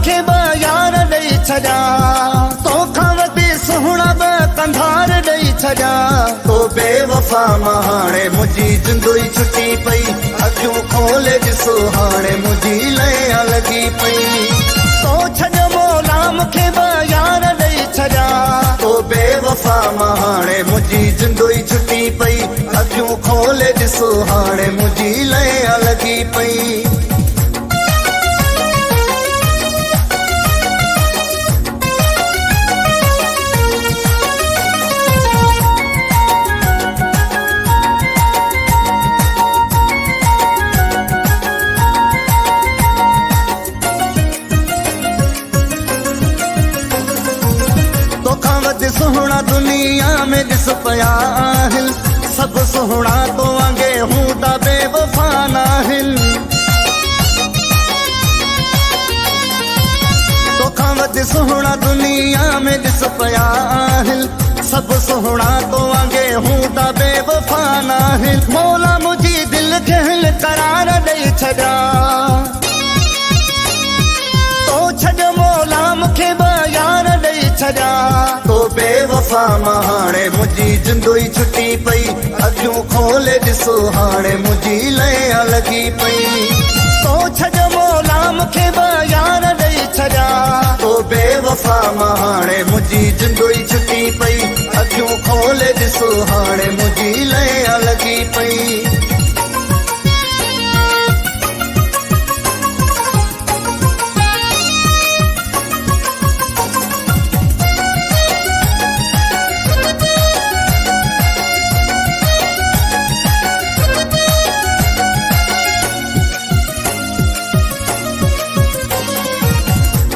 मूंखे यार ॾेई छॾिया तोखां वॾी सुहिणा कंधार ॾेई छॾिया तो बेवफा मां हाणे मुंहिंजी जिंदगी छुटी पई अखियूं खोले ॾिसो हाणे मुंहिंजी लया लॻी पई तो छॾियो मौला मूंखे यार ॾेई छॾिया तो बेवफा मां हाणे मुंहिंजी जिंदगी छुटी पई अखियूं खोले ॾिसो हाणे मुंहिंजी लया लॻी पई सुहिणा दुनिया में ॾिस पिया आहिनि सभु सुहिणा तो वांगे हूं त बेवफा नाहिनि तोखां वधि सुहिणा दुनिया में ॾिस पिया आहिनि सभु सुहिणा तो वांगे हूं त बेवफा नाहिनि मौला मुंहिंजी दिलि खे हिल करार ॾेई छॾिया तो छॾ मौला मूंखे यार ॾेई छॾिया तो बेवफा मां हाणे मुंहिंजी जिंदगी छुटी पई अखियूं खोले ॾिसो हाणे मुंहिंजी लया लॻी पई तो छॾ मौला मूंखे यार ॾेई छॾिया तो बेवफा मां हाणे मुंहिंजी जिंदगी छुटी पई अखियूं खोले ॾिसो हाणे मुंहिंजी लया लॻी पई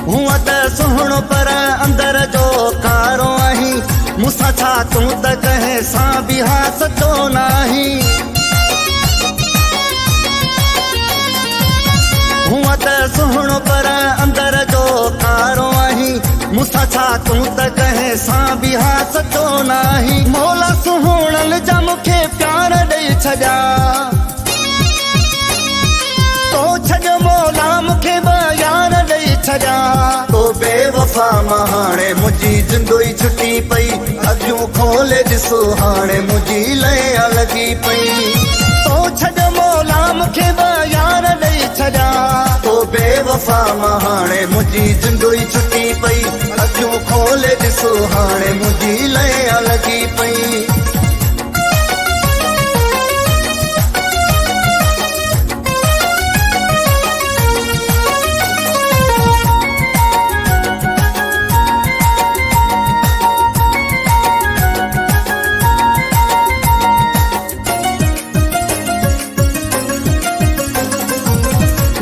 हूअं त सुहिणो पर अंदर जो कारो आहीं मूंसां छा तूं त कंहिं सां बि हासतो नाही हूअं त सुहिणो पर अंदर जो कारो आहीं मूंसां छा तूं त कंहिं सां बि हासतो नाही मौला सुहिणनि जा मूंखे प्यार ॾेई छॾिया तो छॾ मौला मूंखे यार ॾेई छॾिया तो बेवफा मां हाणे मुंहिंजी जिंदगी छुटी पई अखियूं खोले ॾिसो हाणे मुंहिंजी लया लॻी पई तो छॾ मौला मूंखे यार ॾेई छॾिया तो बेवफा मां हाणे मुंहिंजी जिंदगी छुटी पई अखियूं खोले ॾिसो हाणे मुंहिंजी लया लॻी पई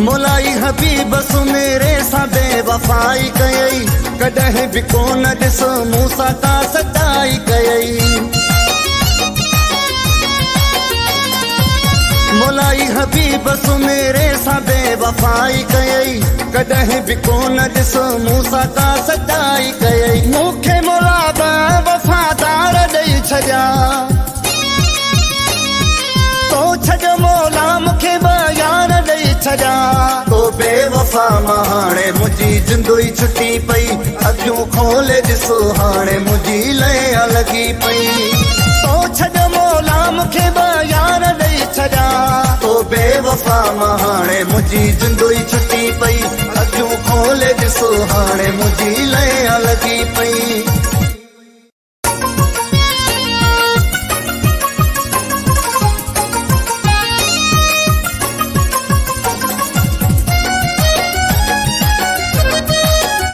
मोलाई हबीब सु मेरे सां बेवफाई कयई कॾहिं बि कोन ॾिस मूंसां का सताई कयई मोलाई हबीब सु मेरे सां बेवफाई कयई कॾहिं बि कोन ॾिस मूंसां का सताई कयई मूंखे मोला वफ़ादार ॾेई छॾिया तो छॾ मौला मूंखे यार ॾेई छॾिया तो बेवफा मां हाणे मुंहिंजी जिंदगी छुटी पई अखियूं खोले ॾिसो हाणे मुंहिंजी लया लॻी पई तो छॾ मौला मूंखे यार ॾेई छॾिया तो बेवफा मां हाणे मुंहिंजी जिंदगी छुटी